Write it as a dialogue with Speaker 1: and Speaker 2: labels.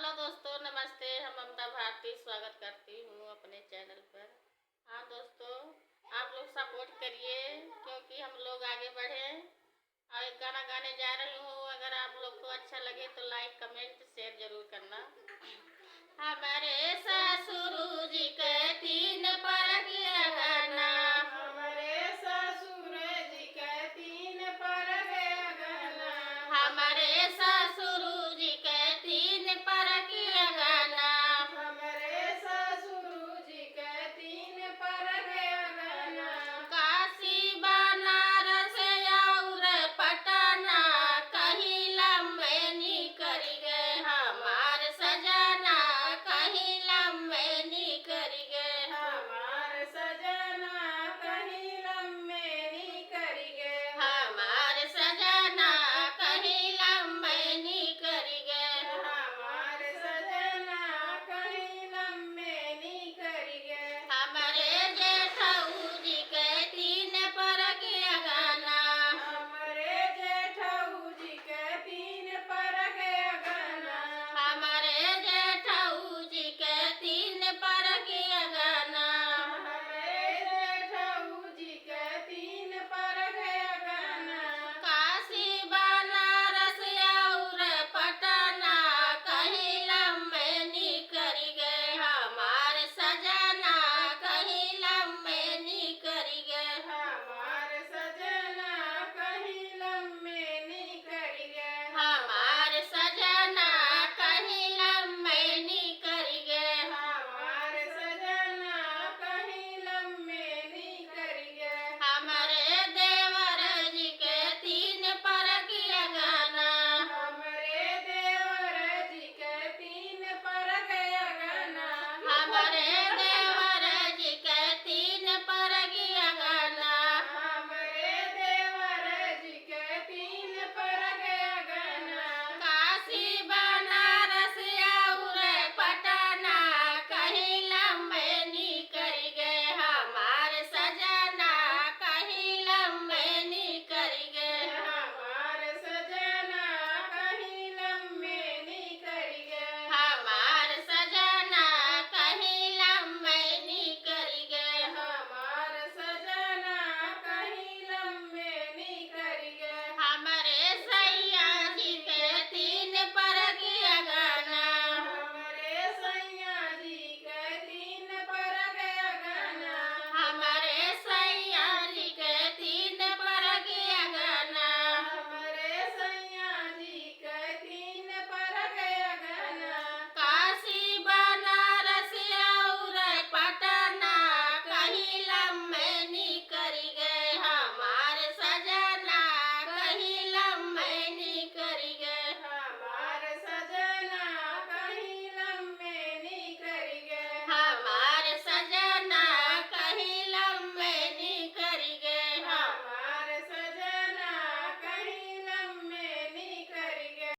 Speaker 1: Hello दोस्तों, नमस्ते। हम ममता भारती स्वागत करती हूँ अपने चैनल पर। हाँ दोस्तों, आप लोग सपोर्ट करिए क्योंकि हम लोग आगे बढ़ें। और एक गाना गाने जा रही हूँ, अगर आप लोग को अच्छा लगे तो लाइक कमेंट शेयर जरूर करना। हमारे ससुर जी के 3 पर